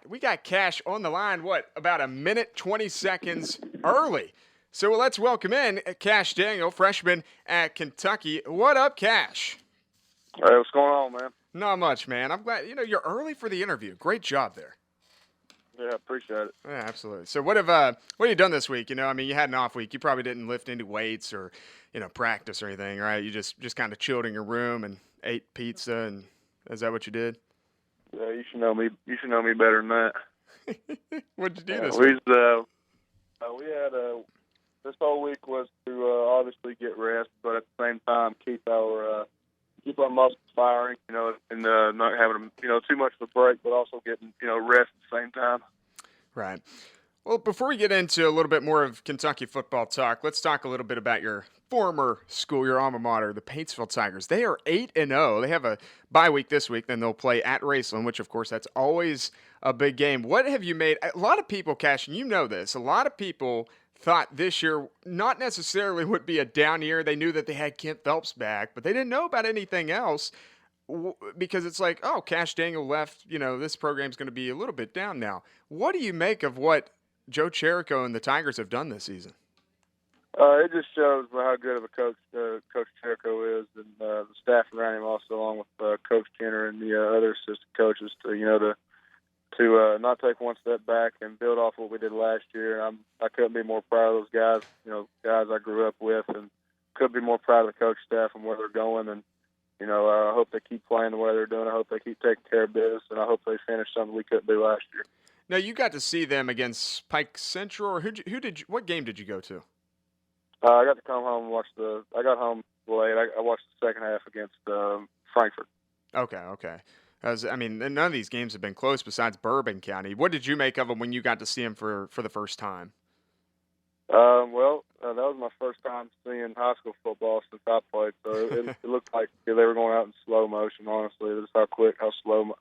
we got Kash on the line. What, about a minute 20 seconds early? So let's welcome in Kash Daniel, freshman at Kentucky. What up, Kash? Hey, what's going on, man? Not much, man. I'm glad you're early for the interview. Great job there. Yeah, appreciate it. Yeah, absolutely. So what have you done this week? I mean, you had an off week. You probably didn't lift any weights or practice or anything, right? You just kind of chilled in your room and ate pizza, and is that what you did? Yeah, you should know me. You should know me better than that. What'd you do this We week? we had this whole week was to obviously get rest, but at the same time keep our muscles firing, and not having too much of a break, but also getting rest at the same time. Right. Well, before we get into a little bit more of Kentucky football talk, let's talk a little bit about your former school, your alma mater, the Paintsville Tigers. They are 8-0. They have a bye week this week, then they'll play at Raceland, which of course that's always a big game. What have you made? A lot of people, Cash, and you know this, a lot of people thought this year not necessarily would be a down year. They knew that they had Kent Phelps back, but they didn't know about anything else because it's like, oh, Cash Daniel left, this program's going to be a little bit down now. What do you make of what Joe Cherico and the Tigers have done this season? It just shows how good of a coach Coach Cherico is, and the staff around him, also along with Coach Kenner and the other assistant coaches, to not take one step back and build off what we did last year. I couldn't be more proud of those guys. Guys I grew up with, and couldn't be more proud of the coach staff and where they're going. And I hope they keep playing the way they're doing. I hope they keep taking care of business, and I hope they finish something we couldn't do last year. Now, you got to see them against Pike Central, or what game did you go to? I got to come home and watch I got home late. I watched the second half against Frankfurt. Okay. None of these games have been close besides Bourbon County. What did you make of them when you got to see them for the first time? That was my first time seeing high school football since I played, so it looked like they were going out in slow motion, honestly. Just how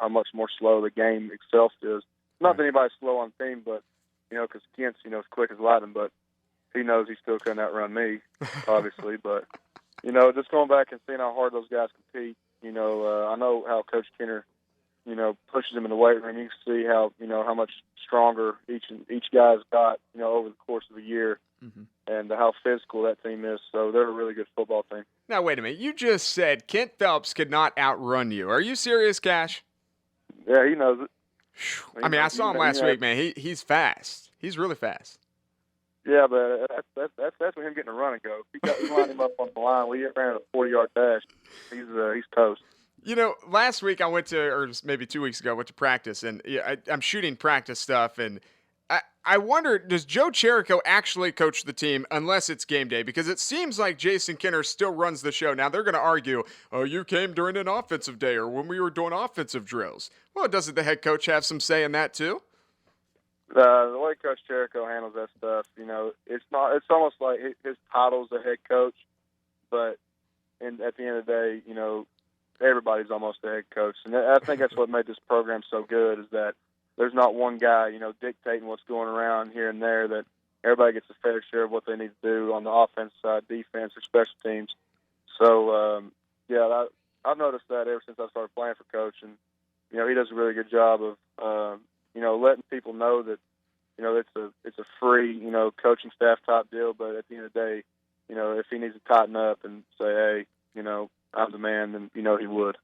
much more slow the game itself is. Not that anybody's slow on the team, but, because Kent's, as quick as lightning, but he knows he still couldn't outrun me, obviously. But, just going back and seeing how hard those guys compete, I know how Coach Kenner, pushes them in the weight room. You can see how much stronger each guy's got, over the course of a year, and how physical that team is. So they're a really good football team. Now, wait a minute. You just said Kent Phelps could not outrun you. Are you serious, Cash? Yeah, he knows it. I saw him last week, man. He's fast. He's really fast. Yeah, but that's with him getting a run and go. He lined him up on the line. We ran a 40-yard dash. He's toast. Last week I went to, or maybe 2 weeks ago, I went to practice, and I'm shooting practice stuff, and I wonder, does Joe Cherico actually coach the team unless it's game day? Because it seems like Jason Kenner still runs the show. Now, they're going to argue, oh, you came during an offensive day or when we were doing offensive drills. Well, doesn't the head coach have some say in that too? The way Coach Cherico handles that stuff, it's almost like his title's the head coach, but at the end of the day, everybody's almost the head coach. And I think that's what made this program so good, is that there's not one guy, dictating what's going around here and there, that everybody gets a fair share of what they need to do on the offense side, defense, or special teams. So, I've noticed that ever since I started playing for Coach, and, he does a really good job of, letting people know that, it's a free, coaching staff type deal, but at the end of the day, if he needs to tighten up and say, hey, I'm the man, then, he would.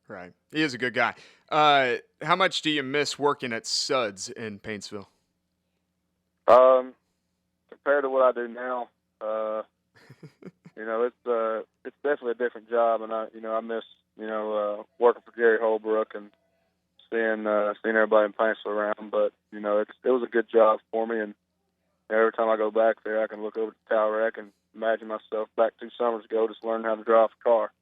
Right. He is a good guy. How much do you miss working at Suds in Paintsville? Compared to what I do now, it's definitely a different job, and I miss, working for Jerry Holbrook and seeing everybody in Paintsville around. But it was a good job for me, and every time I go back there, I can look over the tower rack and imagine myself back 2 summers ago just learning how to drive a car.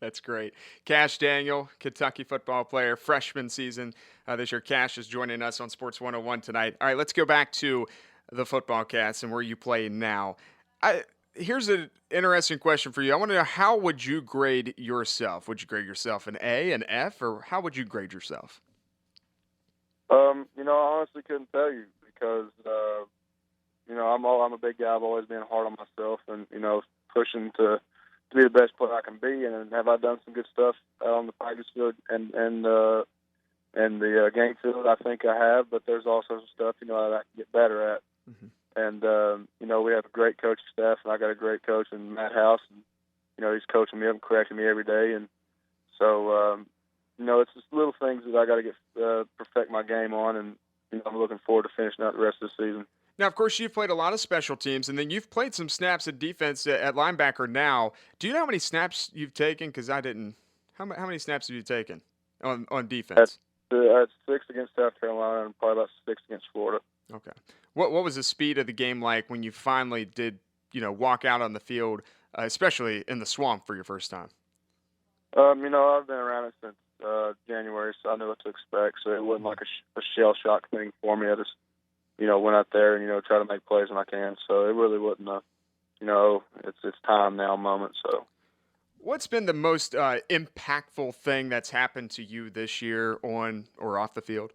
That's great. Kash Daniel, Kentucky football player, freshman season this year. Kash is joining us on Sports 101 tonight. All right, let's go back to the football cats and where you play now. Here's an interesting question for you. I want to know, how would you grade yourself? Would you grade yourself an A, an F, or how would you grade yourself? I honestly couldn't tell you because, I'm a big guy. I've always been hard on myself and, pushing to be the best player I can be. And have I done some good stuff on the practice field and And the game field, I think I have, but there's also some stuff, that I can get better at. Hmm. And, we have a great coaching staff, and I got a great coach in Matt House. And, he's coaching me up and correcting me every day. And so, it's just little things that I got to get perfect my game on. And, I'm looking forward to finishing out the rest of the season. Now, of course, you've played a lot of special teams, and then you've played some snaps at defense at linebacker now. Do you know how many snaps you've taken? Because I didn't. How many snaps have you taken on At, defense? at 6 against South Carolina and probably about 6 against Florida. Okay. What was the speed of the game like when you finally did, walk out on the field, especially in the swamp for your first time? I've been around it since January, so I knew what to expect. So it wasn't like a shell shock thing for me. I just, went out there and, try to make plays when I can. So it really wasn't it's time now moment. So. What's been the most impactful thing that's happened to you this year on or off the field?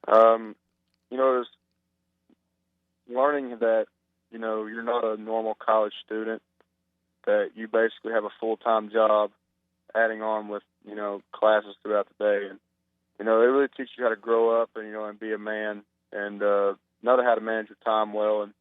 Just learning that, you're not a normal college student, that you basically have a full-time job adding on with, classes throughout the day. And, it really teaches you how to grow up and, and be a man and know how to manage your time well and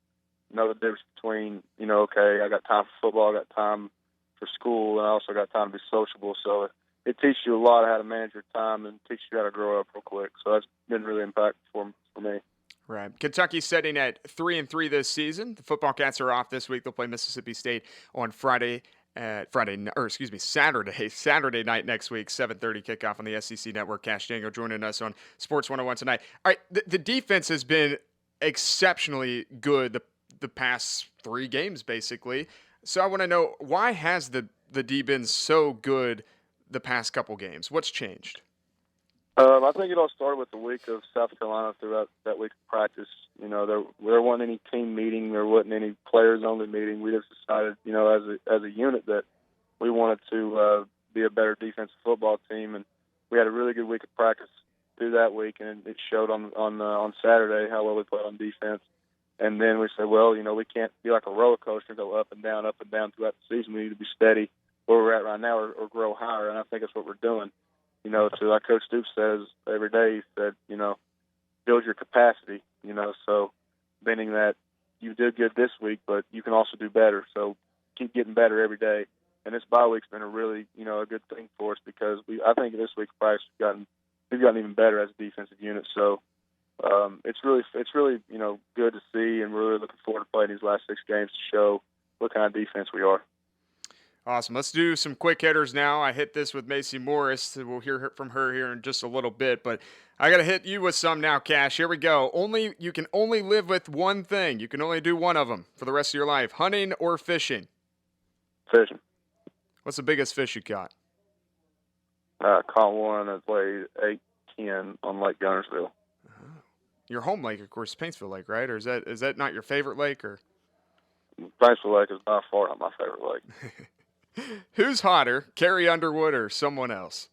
know the difference between, okay, I got time for football, I got time for school, and I also got time to be sociable. So it teaches you a lot of how to manage your time and teaches you how to grow up real quick. So that's been really impactful for me. Right. Kentucky's sitting at 3-3 this season. The football cats are off this week. They'll play Mississippi State on Saturday night next week, 7:30 kickoff on the SEC Network. Kash Daniel joining us on Sports 101 tonight. All right, the defense has been exceptionally good the past 3 games, basically. So I want to know, why has the D been so good the past couple games? What's changed? I think it all started with the week of South Carolina throughout that week of practice. There wasn't any team meeting. There wasn't any players-only meeting. We just decided, as a unit that we wanted to be a better defensive football team, and we had a really good week of practice through that week, and it showed on Saturday how well we played on defense. And then we said, well, we can't be like a roller coaster, go up and down throughout the season. We need to be steady where we're at right now or grow higher, and I think that's what we're doing. To like Coach Stoops says every day, he said, build your capacity, so meaning that you did good this week, but you can also do better. So keep getting better every day. And this bye week's been a really, a good thing for us because I think this week's price we've gotten even better as a defensive unit. So it's really, good to see, and we're really looking forward to playing these last 6 games to show what kind of defense we are. Awesome. Let's do some quick hitters now. I hit this with Macy Morris. We'll hear from her here in just a little bit, but I got to hit you with some now, Kash. Here we go. You can only live with one thing. You can only do one of them for the rest of your life: hunting or fishing. Fishing. What's the biggest fish you caught? Caught one that weighed 810 on Lake Gunnersville. Your home lake, of course, Paintsville Lake, right? Or is that not your favorite lake? Or Paintsville Lake is by far not my favorite lake. Who's hotter, Carrie Underwood or someone else?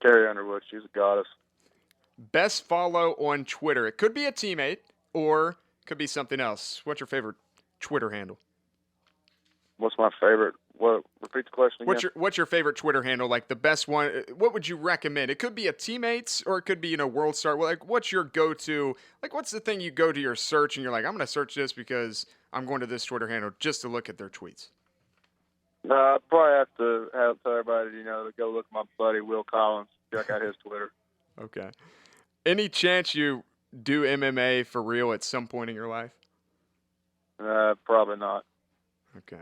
Carrie Underwood, she's a goddess. Best follow on Twitter. It could be a teammate or could be something else. What's your favorite Twitter handle? What's my favorite? What? Repeat the question again. What's your favorite Twitter handle? Like the best one? What would you recommend? It could be a teammate's or it could be World Star. Like, what's your go-to? Like, what's the thing you go to your search and you're like, I'm going to search this because I'm going to this Twitter handle just to look at their tweets. I probably have to tell everybody, to go look at my buddy Will Collins. Check out his Twitter. Okay. Any chance you do MMA for real at some point in your life? Probably not. Okay.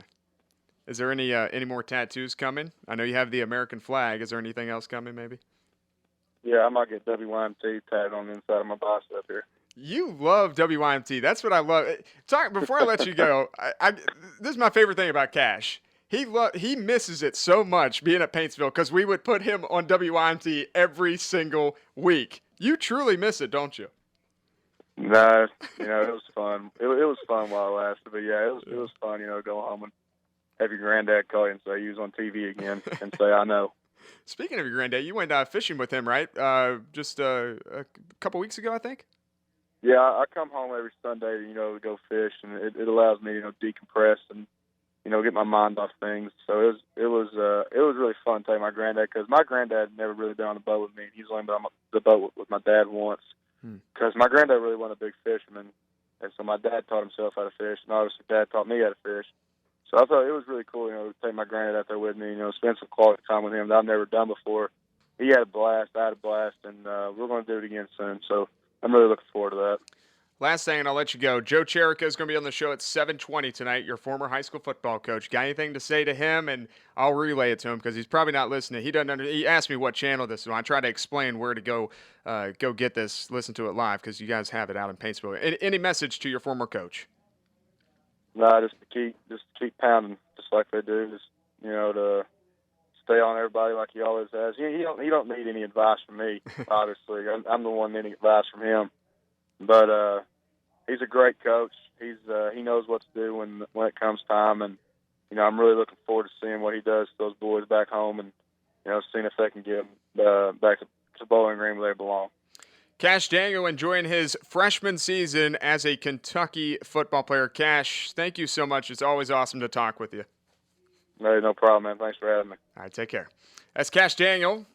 Is there any more tattoos coming? I know you have the American flag. Is there anything else coming, maybe? Yeah, I might get WYMT tagged on the inside of my bicep here. You love WYMT. That's what I love. Before I let you go, this is my favorite thing about Kash. He misses it so much being at Paintsville because we would put him on WYMT every single week. You truly miss it, don't you? No, it was fun. It was fun while it lasted, but yeah, it was fun. Go home and have your granddad call you and say he was on TV again, and say I know. Speaking of your granddad, you went fishing with him, right? Just a couple weeks ago, I think. Yeah, I come home every Sunday, to go fish, and it allows me, decompress and get my mind off things. So it was really fun taking my granddad, because my granddad had never really been on the boat with me. He's only been on the boat with my dad once, Hmm. because my granddad really wasn't a big fisherman, and so my dad taught himself how to fish, and obviously Dad taught me how to fish. So I thought it was really cool, to take my granddad out there with me, spend some quality time with him that I've never done before. He had a blast, I had a blast, and we're going to do it again soon. So I'm really looking forward to that. Last thing, and I'll let you go. Joe Cherico is going to be on the show at 7:20 tonight. Your former high school football coach. Got anything to say to him? And I'll relay it to him because he's probably not listening. He doesn't. He asked me what channel this is on. I try to explain where to go get this, listen to it live because you guys have it out in Paintsville. Any message to your former coach? No, just keep pounding, just like they do. Just to stay on everybody like he always has. He don't need any advice from me. Obviously, I'm the one needing advice from him. But he's a great coach. He knows what to do when it comes time, and I'm really looking forward to seeing what he does to those boys back home, and seeing if they can get back to Bowling Green where they belong. Cash Daniel enjoying his freshman season as a Kentucky football player. Cash, thank you so much. It's always awesome to talk with you. No problem, man. Thanks for having me. All right, take care. That's Cash Daniel.